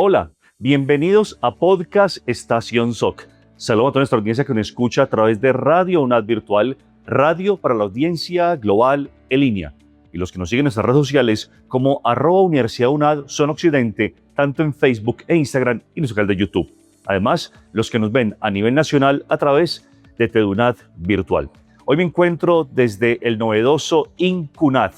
Hola, bienvenidos a Podcast Estación SOC. Saludo a toda nuestra audiencia que nos escucha a través de Radio UNAD Virtual, radio para la audiencia global en línea. Y los que nos siguen en nuestras redes sociales como @Universidad UNAD Zona Occidente, tanto en Facebook e Instagram y nuestro canal de YouTube. Además, los que nos ven a nivel nacional a través de TEDUNAD Virtual. Hoy me encuentro desde el novedoso INCUNAD,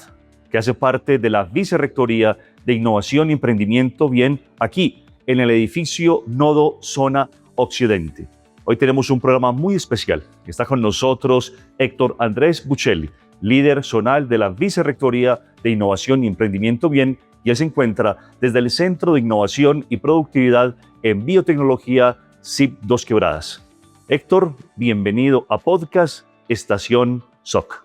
que hace parte de la Vicerrectoría de Innovación y Emprendimiento, bien aquí en el edificio Nodo Zona Occidente. Hoy tenemos un programa muy especial. Está con nosotros Héctor Andrés Buccelli, líder zonal de la Vicerrectoría de Innovación y Emprendimiento, bien, y él se encuentra desde el Centro de Innovación y Productividad en Biotecnología CIP Dos Quebradas. Héctor, bienvenido a Podcast Estación SOC.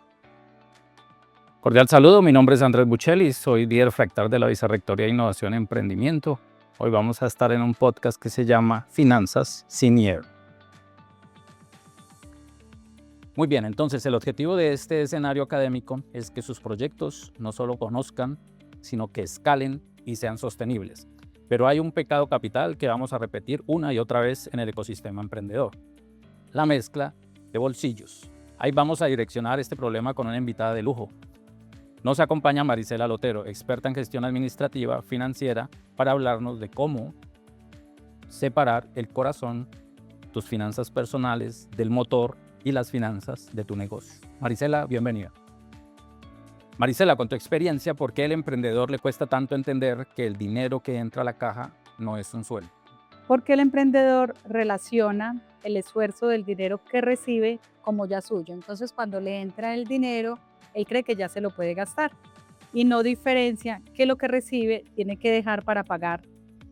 Cordial saludo, mi nombre es Andrés Buccelli, soy líder fractal de la Vicerrectoría de Innovación y Emprendimiento. Hoy vamos a estar en un podcast que se llama Finanzas Senior. Muy bien, entonces el objetivo de este escenario académico es que sus proyectos no solo conozcan, sino que escalen y sean sostenibles. Pero hay un pecado capital que vamos a repetir una y otra vez en el ecosistema emprendedor: la mezcla de bolsillos. Ahí vamos a direccionar este problema con una invitada de lujo. Nos acompaña Marisela Lotero, experta en gestión administrativa financiera, para hablarnos de cómo separar el corazón, tus finanzas personales, del motor y las finanzas de tu negocio. Marisela, bienvenida. Marisela, con tu experiencia, ¿por qué al emprendedor le cuesta tanto entender que el dinero que entra a la caja no es un sueldo? Porque el emprendedor relaciona el esfuerzo del dinero que recibe como ya suyo. Entonces, cuando le entra el dinero, él cree que ya se lo puede gastar y no diferencia que lo que recibe tiene que dejar para pagar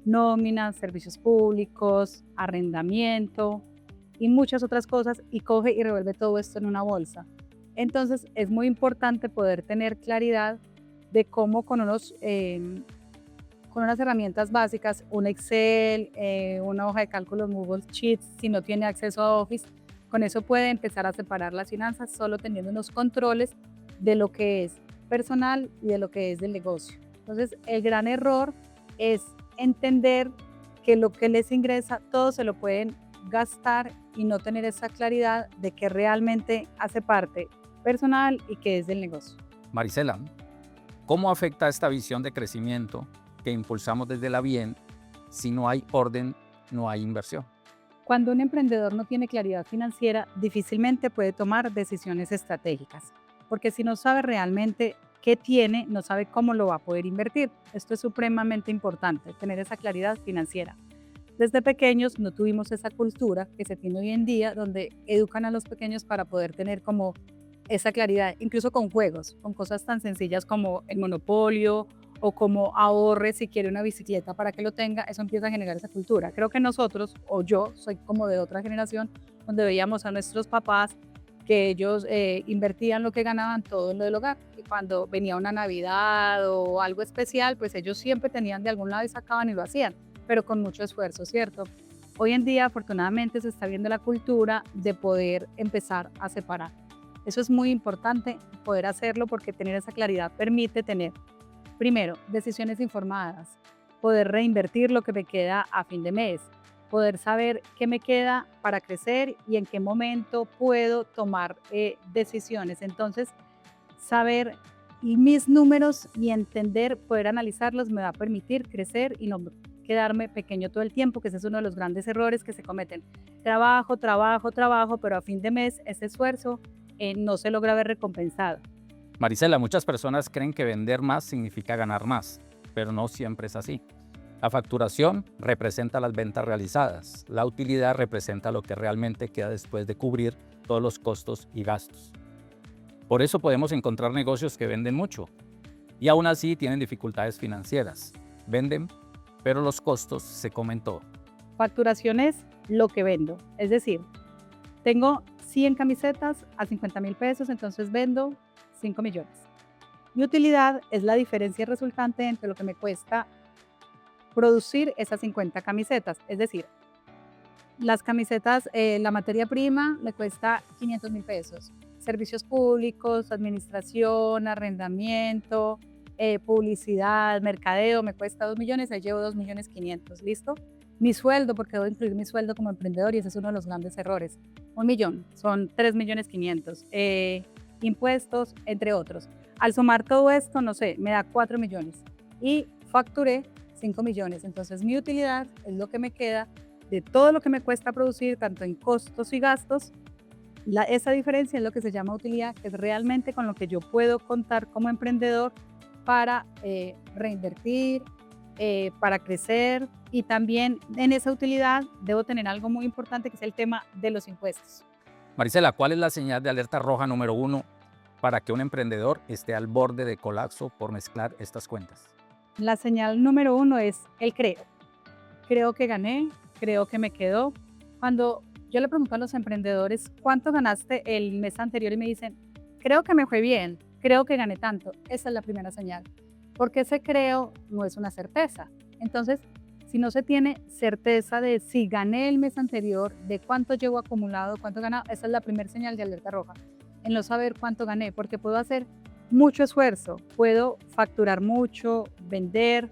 nóminas, servicios públicos, arrendamiento y muchas otras cosas, y coge y revuelve todo esto en una bolsa. Entonces, es muy importante poder tener claridad de cómo con unas herramientas básicas, un Excel, una hoja de cálculos Google Sheets, si no tiene acceso a Office, con eso puede empezar a separar las finanzas solo teniendo unos controles de lo que es personal y de lo que es del negocio. Entonces, el gran error es entender que lo que les ingresa, todo se lo pueden gastar y no tener esa claridad de que realmente hace parte personal y que es del negocio. Marisela, ¿cómo afecta esta visión de crecimiento que impulsamos desde la BIEN si no hay orden, no hay inversión? Cuando un emprendedor no tiene claridad financiera, difícilmente puede tomar decisiones estratégicas, porque si no sabe realmente qué tiene, no sabe cómo lo va a poder invertir. Esto es supremamente importante, tener esa claridad financiera. Desde pequeños no tuvimos esa cultura que se tiene hoy en día, donde educan a los pequeños para poder tener como esa claridad, incluso con juegos, con cosas tan sencillas como el monopolio o como ahorre si quiere una bicicleta para que lo tenga. Eso empieza a generar esa cultura. Creo que nosotros, o yo, soy como de otra generación, donde veíamos a nuestros papás que ellos invertían lo que ganaban todo en lo del hogar, y cuando venía una Navidad o algo especial, pues ellos siempre tenían de algún lado y sacaban y lo hacían, pero con mucho esfuerzo, ¿cierto? Hoy en día, afortunadamente, se está viendo la cultura de poder empezar a separar. Eso es muy importante, poder hacerlo, porque tener esa claridad permite tener, primero, decisiones informadas, poder reinvertir lo que me queda a fin de mes, poder saber qué me queda para crecer y en qué momento puedo tomar decisiones. Entonces, saber mis números y entender, poder analizarlos, me va a permitir crecer y no quedarme pequeño todo el tiempo, que ese es uno de los grandes errores que se cometen. Trabajo, trabajo, trabajo, pero a fin de mes ese esfuerzo no se logra ver recompensado. Marisela, muchas personas creen que vender más significa ganar más, pero no siempre es así. La facturación representa las ventas realizadas, la utilidad representa lo que realmente queda después de cubrir todos los costos y gastos. Por eso podemos encontrar negocios que venden mucho y aún así tienen dificultades financieras. Venden, pero los costos se comen todo. Facturación es lo que vendo, es decir, tengo 100 camisetas a 50.000 pesos, entonces vendo 5 millones. Mi utilidad es la diferencia resultante entre lo que me cuesta producir esas 50 camisetas, es decir, las camisetas, la materia prima le cuesta 500.000 pesos, servicios públicos, administración, arrendamiento, publicidad, mercadeo, me cuesta 2 millones, ahí llevo 2.500.000, ¿listo? Mi sueldo, porque debo incluir mi sueldo como emprendedor y ese es uno de los grandes errores. 1.000.000, son 3.500.000. Impuestos, entre otros. Al sumar todo esto, no sé, me da 4 millones y facturé 5 millones. Entonces mi utilidad es lo que me queda de todo lo que me cuesta producir, tanto en costos y gastos. Esa diferencia es lo que se llama utilidad, que es realmente con lo que yo puedo contar como emprendedor para reinvertir, para crecer, y también en esa utilidad debo tener algo muy importante que es el tema de los impuestos. Marisela, ¿cuál es la señal de alerta roja número 1 para que un emprendedor esté al borde de colapso por mezclar estas cuentas? La señal número 1 es el creo. Creo que gané, creo que me quedó. Cuando yo le pregunto a los emprendedores cuánto ganaste el mes anterior y me dicen, creo que me fue bien, creo que gané tanto, esa es la primera señal. Porque ese creo no es una certeza. Entonces, si no se tiene certeza de si gané el mes anterior, de cuánto llevo acumulado, cuánto he ganado, esa es la primera señal de alerta roja, en no saber cuánto gané, porque puedo hacer mucho esfuerzo, puedo facturar mucho, vender,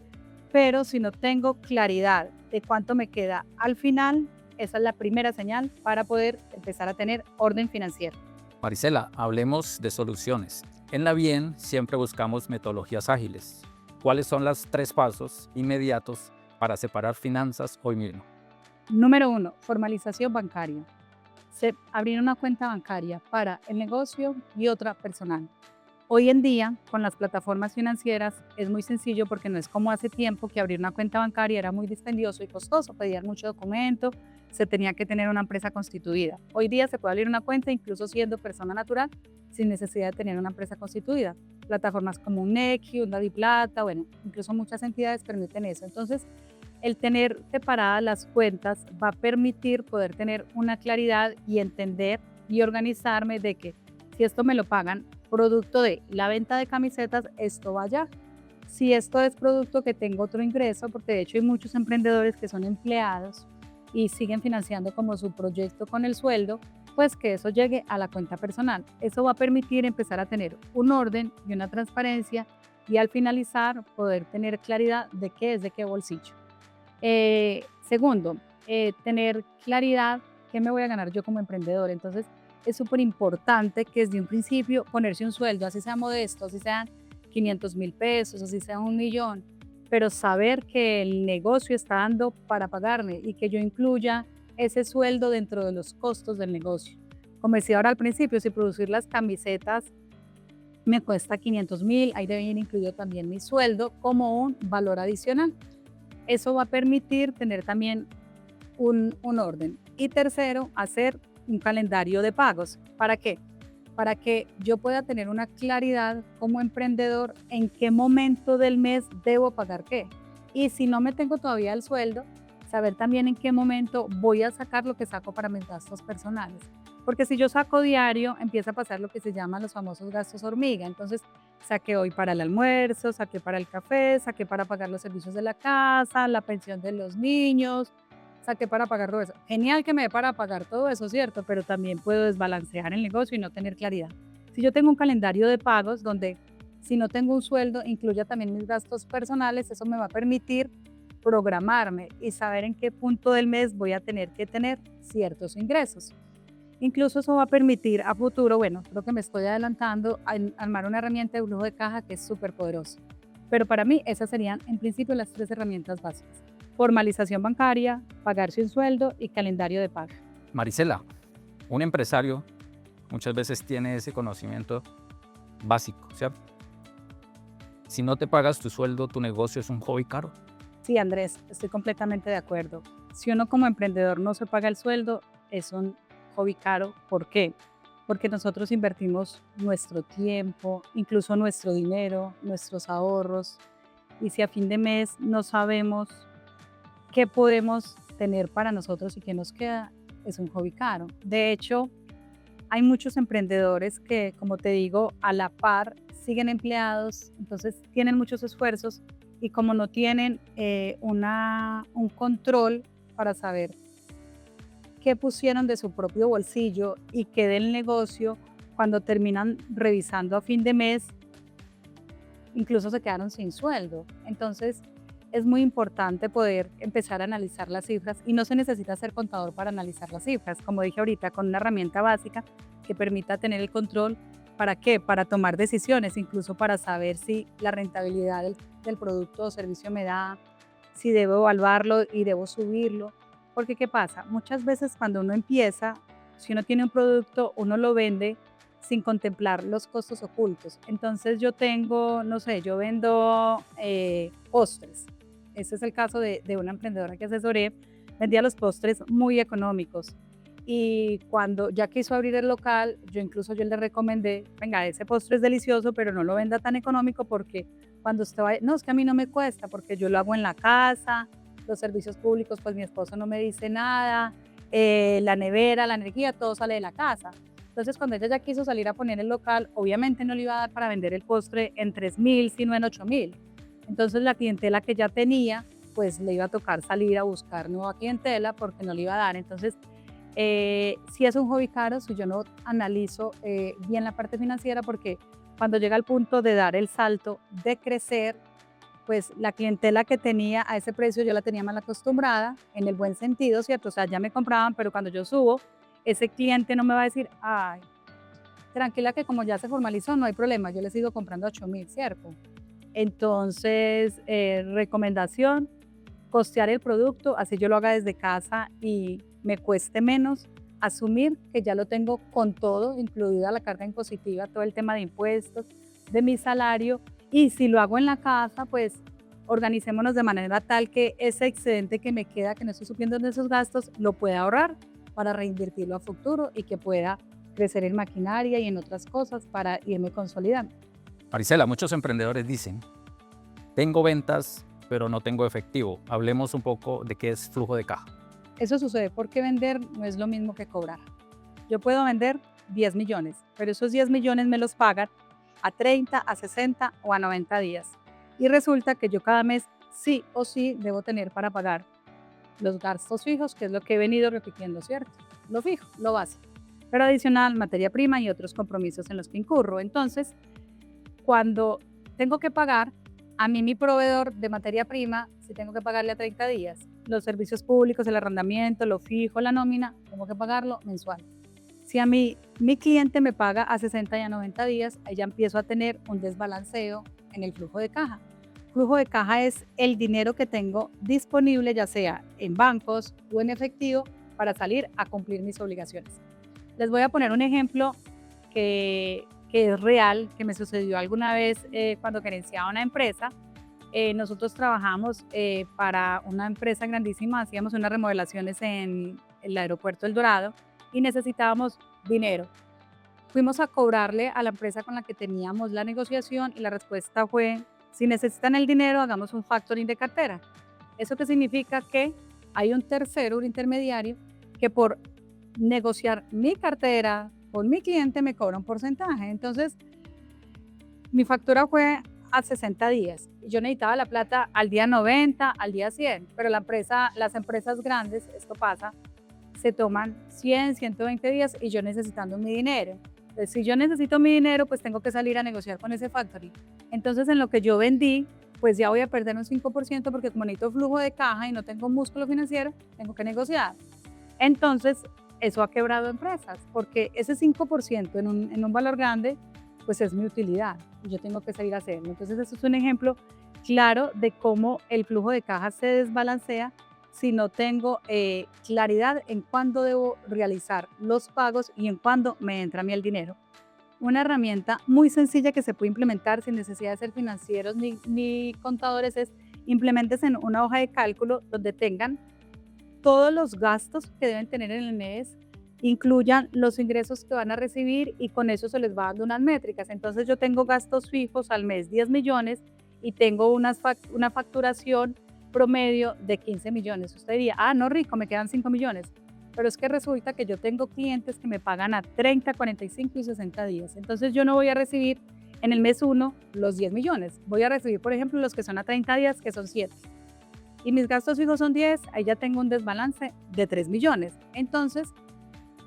pero si no tengo claridad de cuánto me queda al final, esa es la primera señal para poder empezar a tener orden financiero. Marisela, hablemos de soluciones. En la Bien siempre buscamos metodologías ágiles. ¿Cuáles son los 3 pasos inmediatos para separar finanzas hoy mismo? Número 1, formalización bancaria. Abrir una cuenta bancaria para el negocio y otra personal. Hoy en día, con las plataformas financieras, es muy sencillo porque no es como hace tiempo que abrir una cuenta bancaria era muy dispendioso y costoso, pedían mucho documento, se tenía que tener una empresa constituida. Hoy día se puede abrir una cuenta incluso siendo persona natural sin necesidad de tener una empresa constituida. Plataformas como un Nequi, un DaviPlata, bueno, incluso muchas entidades permiten eso. Entonces, el tener separadas las cuentas va a permitir poder tener una claridad y entender y organizarme de que si esto me lo pagan producto de la venta de camisetas, esto va allá. Si esto es producto que tengo otro ingreso, porque de hecho hay muchos emprendedores que son empleados y siguen financiando como su proyecto con el sueldo, pues que eso llegue a la cuenta personal. Eso va a permitir empezar a tener un orden y una transparencia y al finalizar poder tener claridad de qué es de qué bolsillo. Segundo, tener claridad qué me voy a ganar yo como emprendedor. Entonces, es súper importante que desde un principio ponerse un sueldo, así sea modesto, así sean 500.000 pesos, así sea 1.000.000, pero saber que el negocio está dando para pagarme y que yo incluya ese sueldo dentro de los costos del negocio. Como decía ahora al principio, si producir las camisetas me cuesta 500.000, ahí debe ir incluido también mi sueldo como un valor adicional. Eso va a permitir tener también un orden. Y tercero, hacer un calendario de pagos. ¿Para qué? Para que yo pueda tener una claridad como emprendedor en qué momento del mes debo pagar qué. Y si no me tengo todavía el sueldo, saber también en qué momento voy a sacar lo que saco para mis gastos personales. Porque si yo saco diario, empieza a pasar lo que se llaman los famosos gastos hormiga. Entonces, saqué hoy para el almuerzo, saqué para el café, saqué para pagar los servicios de la casa, la pensión de los niños, saqué para pagar todo eso. Genial que me dé para pagar todo eso, ¿cierto? Pero también puedo desbalancear el negocio y no tener claridad. Si yo tengo un calendario de pagos donde si no tengo un sueldo, incluya también mis gastos personales, eso me va a permitir programarme y saber en qué punto del mes voy a tener que tener ciertos ingresos. Incluso eso va a permitir a futuro, bueno, creo que me estoy adelantando, a armar una herramienta de flujo de caja que es súper poderosa. Pero para mí esas serían en principio las 3 herramientas básicas. Formalización bancaria, pagarse un sueldo y calendario de pago. Marisela, un empresario muchas veces tiene ese conocimiento básico, ¿cierto? Si no te pagas tu sueldo, tu negocio es un hobby caro. Sí, Andrés, estoy completamente de acuerdo. Si uno como emprendedor no se paga el sueldo, es un hobby caro. ¿Por qué? Porque nosotros invertimos nuestro tiempo, incluso nuestro dinero, nuestros ahorros, y si a fin de mes no sabemos qué podemos tener para nosotros y qué nos queda, es un hobby caro. De hecho, hay muchos emprendedores que, como te digo, a la par siguen empleados, entonces tienen muchos esfuerzos y como no tienen un control para saber qué pusieron de su propio bolsillo y qué del negocio, cuando terminan revisando a fin de mes, incluso se quedaron sin sueldo. Entonces, es muy importante poder empezar a analizar las cifras y no se necesita ser contador para analizar las cifras, como dije ahorita, con una herramienta básica que permita tener el control. ¿Para qué? Para tomar decisiones, incluso para saber si la rentabilidad del producto o servicio me da, si debo evaluarlo y debo subirlo. Porque ¿qué pasa? Muchas veces cuando uno empieza, si uno tiene un producto, uno lo vende sin contemplar los costos ocultos. Entonces yo tengo, no sé, yo vendo postres. Ese es el caso de una emprendedora que asesoré. Vendía los postres muy económicos. Y cuando ya quiso abrir el local, yo le recomendé, venga, ese postre es delicioso, pero no lo venda tan económico porque cuando usted va, no, es que a mí no me cuesta porque yo lo hago en la casa, los servicios públicos, pues mi esposo no me dice nada, la nevera, la energía, todo sale de la casa. Entonces, cuando ella ya quiso salir a poner el local, obviamente no le iba a dar para vender el postre en 3.000, sino en 8.000. Entonces, la clientela que ya tenía, pues le iba a tocar salir a buscar nueva clientela porque no le iba a dar. Entonces, si es un hobby caro, si yo no analizo bien la parte financiera, porque cuando llega al punto de dar el salto, de crecer, pues la clientela que tenía a ese precio yo la tenía mal acostumbrada, en el buen sentido, ¿cierto? O sea, ya me compraban, pero cuando yo subo, ese cliente no me va a decir, ay, tranquila que como ya se formalizó, no hay problema, yo le sigo comprando a 8.000, ¿cierto? Entonces, recomendación, costear el producto, así yo lo haga desde casa y me cueste menos, asumir que ya lo tengo con todo, incluida la carga impositiva, todo el tema de impuestos, de mi salario, y si lo hago en la casa, pues organicémonos de manera tal que ese excedente que me queda, que no estoy supliendo de esos gastos, lo pueda ahorrar para reinvertirlo a futuro y que pueda crecer en maquinaria y en otras cosas para irme consolidando. Marisela, muchos emprendedores dicen, tengo ventas, pero no tengo efectivo. Hablemos un poco de qué es flujo de caja. Eso sucede porque vender no es lo mismo que cobrar. Yo puedo vender 10 millones, pero esos 10 millones me los pagan a 30, a 60 o a 90 días. Y resulta que yo cada mes sí o sí debo tener para pagar los gastos fijos, que es lo que he venido repitiendo, ¿cierto? Lo fijo, lo básico. Pero adicional, materia prima y otros compromisos en los que incurro. Entonces, cuando tengo que pagar, a mí mi proveedor de materia prima, si tengo que pagarle a 30 días, los servicios públicos, el arrendamiento, lo fijo, la nómina, tengo que pagarlo mensual. Si a mí mi cliente me paga a 60 y a 90 días, ahí ya empiezo a tener un desbalanceo en el flujo de caja. Flujo de caja es el dinero que tengo disponible, ya sea en bancos o en efectivo, para salir a cumplir mis obligaciones. Les voy a poner un ejemplo que es real, que me sucedió alguna vez cuando gerenciaba una empresa. Nosotros trabajamos para una empresa grandísima, hacíamos unas remodelaciones en el aeropuerto El Dorado y necesitábamos dinero. Fuimos a cobrarle a la empresa con la que teníamos la negociación y la respuesta fue, si necesitan el dinero, hagamos un factoring de cartera. ¿Eso qué significa? Que hay un tercero, un intermediario, que por negociar mi cartera con mi cliente me cobra un porcentaje. Entonces, mi factura fue a 60 días. Yo necesitaba la plata al día 90, al día 100, pero las empresas grandes, esto pasa, se toman 100, 120 días y yo necesitando mi dinero. Entonces, si yo necesito mi dinero, pues tengo que salir a negociar con ese factory. Entonces, en lo que yo vendí, pues ya voy a perder un 5% porque como necesito flujo de caja y no tengo músculo financiero, tengo que negociar. Entonces, eso ha quebrado empresas, porque ese 5% en un valor grande, pues es mi utilidad y yo tengo que salir a hacerlo. Entonces, eso es un ejemplo claro de cómo el flujo de caja se desbalancea si no tengo claridad en cuándo debo realizar los pagos y en cuándo me entra a mí el dinero. Una herramienta muy sencilla que se puede implementar sin necesidad de ser financieros ni contadores es implementarse en una hoja de cálculo donde tengan todos los gastos que deben tener en el mes, incluyan los ingresos que van a recibir y con eso se les va dando unas métricas. Entonces yo tengo gastos fijos al mes 10 millones y tengo una facturación promedio de 15 millones. Usted diría, no rico, me quedan 5 millones. Pero es que resulta que yo tengo clientes que me pagan a 30, 45 y 60 días. Entonces yo no voy a recibir en el mes 1 los 10 millones. Voy a recibir, por ejemplo, los que son a 30 días, que son 7. Y mis gastos fijos son 10, ahí ya tengo un desbalance de 3 millones. Entonces,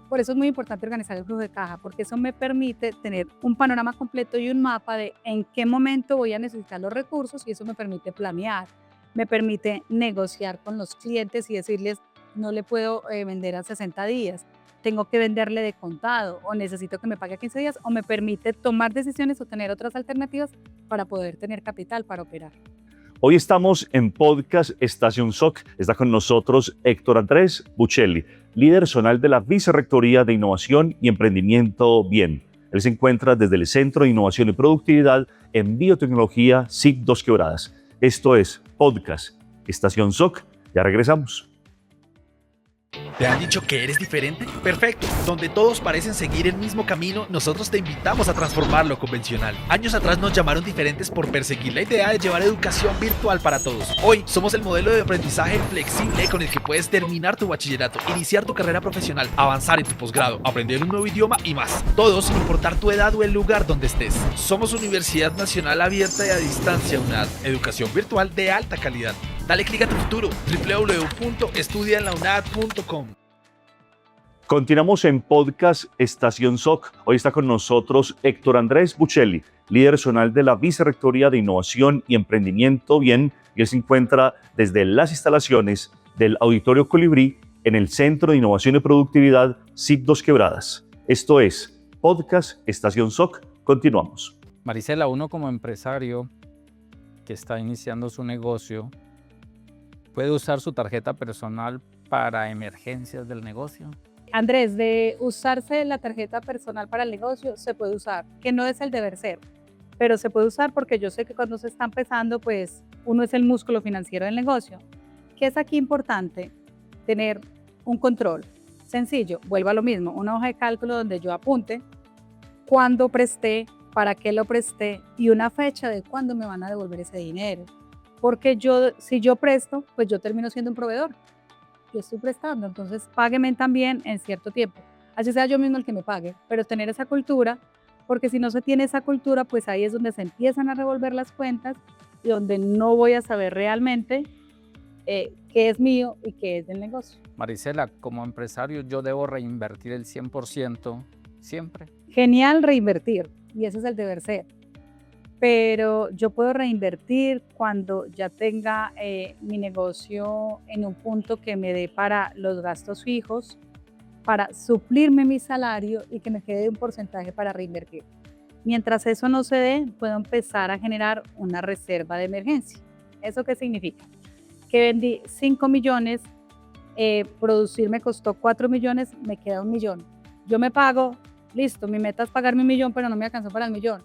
Por eso es muy importante organizar el flujo de caja, porque eso me permite tener un panorama completo y un mapa de en qué momento voy a necesitar los recursos, y eso me permite planear, me permite negociar con los clientes y decirles, no le puedo vender a 60 días, tengo que venderle de contado, o necesito que me pague a 15 días, o me permite tomar decisiones o tener otras alternativas para poder tener capital para operar. Hoy estamos en Podcast Estación SOC. Está con nosotros Héctor Andrés Buccelli, líder zonal de la Vicerrectoría de Innovación y Emprendimiento Bien. Él se encuentra desde el Centro de Innovación y Productividad en Biotecnología SIC Dos Quebradas. Esto es Podcast Estación SOC. Ya regresamos. ¿Te han dicho que eres diferente? Perfecto. Donde todos parecen seguir el mismo camino, nosotros te invitamos a transformar lo convencional. Años atrás nos llamaron diferentes por perseguir la idea de llevar educación virtual para todos. Hoy somos el modelo de aprendizaje flexible con el que puedes terminar tu bachillerato, iniciar tu carrera profesional, avanzar en tu posgrado, aprender un nuevo idioma y más. Todo sin importar tu edad o el lugar donde estés. Somos Universidad Nacional Abierta y a Distancia UNAD. Educación virtual de alta calidad. Dale clic a tu futuro, www.estudiaenlaunad.com. Continuamos en Podcast Estación SOC. Hoy está con nosotros Héctor Andrés Buccelli, líder zonal de la Vicerrectoría de Innovación y Emprendimiento Bien, y él se encuentra desde las instalaciones del Auditorio Colibrí en el Centro de Innovación y Productividad SIC Dos Quebradas. Esto es Podcast Estación SOC. Continuamos. Marisela, uno como empresario que está iniciando su negocio, ¿puede usar su tarjeta personal para emergencias del negocio? Andrés, de usarse la tarjeta personal para el negocio, se puede usar, que no es el deber ser, pero se puede usar porque yo sé que cuando se está empezando, pues uno es el músculo financiero del negocio. ¿Qué es aquí importante? Tener un control sencillo, vuelvo a lo mismo, una hoja de cálculo donde yo apunte cuándo presté, para qué lo presté y una fecha de cuándo me van a devolver ese dinero. Porque si yo presto, pues yo termino siendo un proveedor. Yo estoy prestando, entonces págueme también en cierto tiempo. Así sea yo mismo el que me pague, pero tener esa cultura, porque si no se tiene esa cultura, pues ahí es donde se empiezan a revolver las cuentas y donde no voy a saber realmente qué es mío y qué es del negocio. Marisela, como empresario, yo debo reinvertir el 100% siempre. Genial reinvertir, y ese es el deber ser. Pero yo puedo reinvertir cuando ya tenga mi negocio en un punto que me dé para los gastos fijos, para suplirme mi salario y que me quede un porcentaje para reinvertir. Mientras eso no se dé, puedo empezar a generar una reserva de emergencia. ¿Eso qué significa? Que vendí 5 millones, producir me costó 4 millones, me queda 1 millón. Yo me pago, listo, mi meta es pagarme 1 millón, pero no me alcanzó para el millón.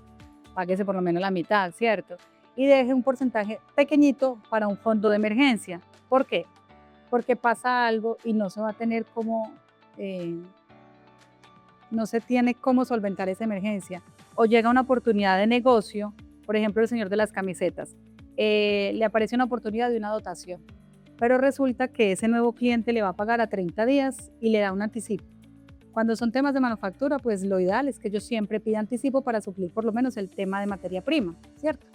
Páguese por lo menos la mitad, ¿cierto? Y deje un porcentaje pequeñito para un fondo de emergencia. ¿Por qué? Porque pasa algo y no se va a tener no se tiene cómo solventar esa emergencia. O llega una oportunidad de negocio, por ejemplo, el señor de las camisetas, le aparece una oportunidad de una dotación, pero resulta que ese nuevo cliente le va a pagar a 30 días y le da un anticipo. Cuando son temas de manufactura, pues lo ideal es que yo siempre pida anticipo para suplir por lo menos el tema de materia prima, ¿cierto?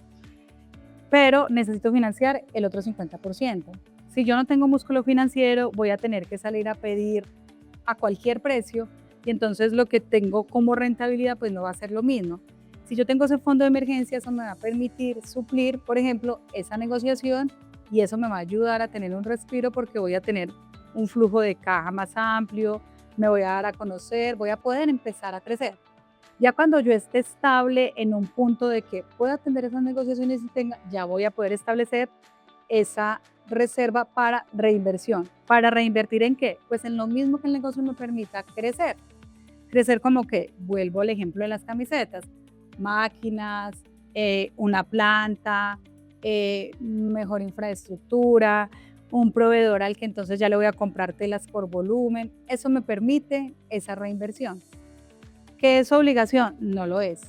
Pero necesito financiar el otro 50%. Si yo no tengo músculo financiero, voy a tener que salir a pedir a cualquier precio y entonces lo que tengo como rentabilidad pues no va a ser lo mismo. Si yo tengo ese fondo de emergencia, eso me va a permitir suplir, por ejemplo, esa negociación y eso me va a ayudar a tener un respiro porque voy a tener un flujo de caja más amplio, me voy a dar a conocer, voy a poder empezar a crecer. Ya cuando yo esté estable en un punto de que pueda atender esas negociaciones y tenga, ya voy a poder establecer esa reserva para reinversión. ¿Para reinvertir en qué? Pues en lo mismo que el negocio me permita crecer. Crecer como que, vuelvo al ejemplo de las camisetas, máquinas, una planta, mejor infraestructura, un proveedor al que entonces ya le voy a comprar telas por volumen. Eso me permite esa reinversión. ¿Qué es obligación? No lo es.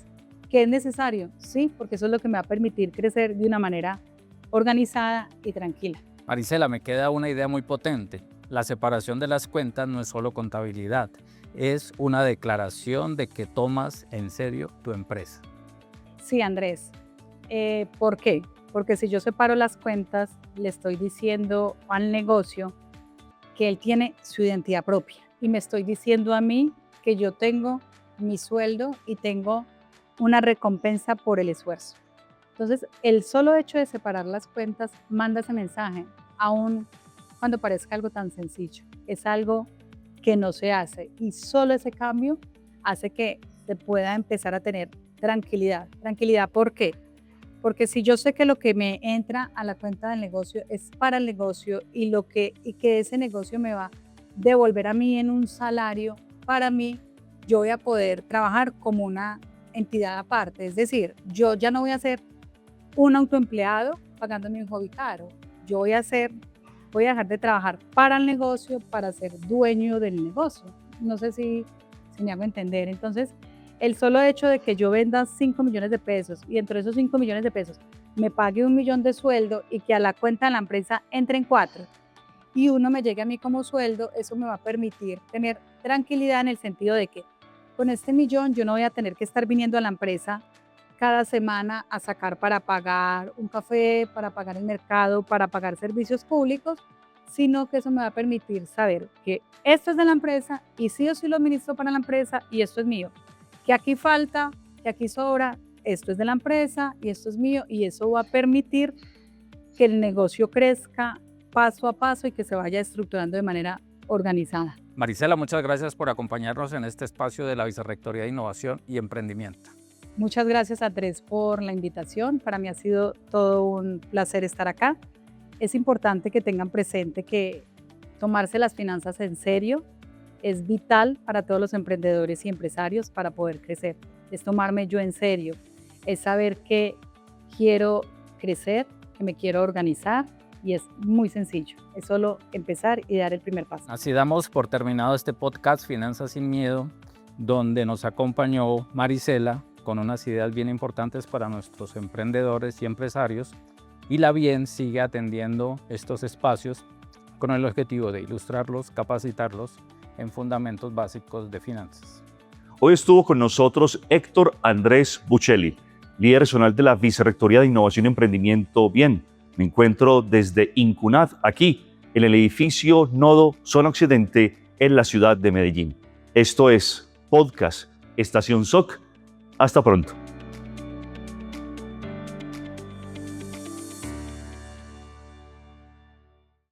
¿Qué es necesario? Sí, porque eso es lo que me va a permitir crecer de una manera organizada y tranquila. Marisela, me queda una idea muy potente. La separación de las cuentas no es solo contabilidad, es una declaración de que tomas en serio tu empresa. Sí, Andrés. ¿Por qué? Porque si yo separo las cuentas, le estoy diciendo al negocio que él tiene su identidad propia. y me estoy diciendo a mí que yo tengo mi sueldo y tengo una recompensa por el esfuerzo. Entonces, el solo hecho de separar las cuentas manda ese mensaje, aun cuando parezca algo tan sencillo. Es algo que no se hace y solo ese cambio hace que se pueda empezar a tener tranquilidad. ¿Tranquilidad por qué? Porque si yo sé que lo que me entra a la cuenta del negocio es para el negocio y que ese negocio me va a devolver a mí en un salario, para mí, yo voy a poder trabajar como una entidad aparte. Es decir, yo ya no voy a ser un autoempleado pagándome un hobby caro. Yo voy a dejar de trabajar para el negocio, para ser dueño del negocio. No sé si me hago entender. Entonces, el solo hecho de que yo venda 5 millones de pesos y entre esos 5 millones de pesos me pague 1 millón de sueldo y que a la cuenta de la empresa entren 4 y uno me llegue a mí como sueldo, eso me va a permitir tener tranquilidad en el sentido de que con este millón yo no voy a tener que estar viniendo a la empresa cada semana a sacar para pagar un café, para pagar el mercado, para pagar servicios públicos, sino que eso me va a permitir saber que esto es de la empresa y sí o sí lo administro para la empresa y esto es mío. Que aquí falta, que aquí sobra, esto es de la empresa y esto es mío y eso va a permitir que el negocio crezca paso a paso y que se vaya estructurando de manera organizada. Marisela, muchas gracias por acompañarnos en este espacio de la Vicerrectoría de Innovación y Emprendimiento. Muchas gracias, Andrés, por la invitación. Para mí ha sido todo un placer estar acá. Es importante que tengan presente que tomarse las finanzas en serio es vital para todos los emprendedores y empresarios para poder crecer. Es tomarme yo en serio, es saber que quiero crecer, que me quiero organizar y es muy sencillo. Es solo empezar y dar el primer paso. Así damos por terminado este podcast Finanzas sin Miedo, donde nos acompañó Marisela con unas ideas bien importantes para nuestros emprendedores y empresarios, y la Bien sigue atendiendo estos espacios con el objetivo de ilustrarlos, capacitarlos en fundamentos básicos de finanzas. Hoy estuvo con nosotros Héctor Andrés Buccelli, líder regional de la Vicerrectoría de Innovación y Emprendimiento Bien. Me encuentro desde Incunad, aquí, en el edificio Nodo, zona occidente, en la ciudad de Medellín. Esto es Podcast Estación SOC. Hasta pronto.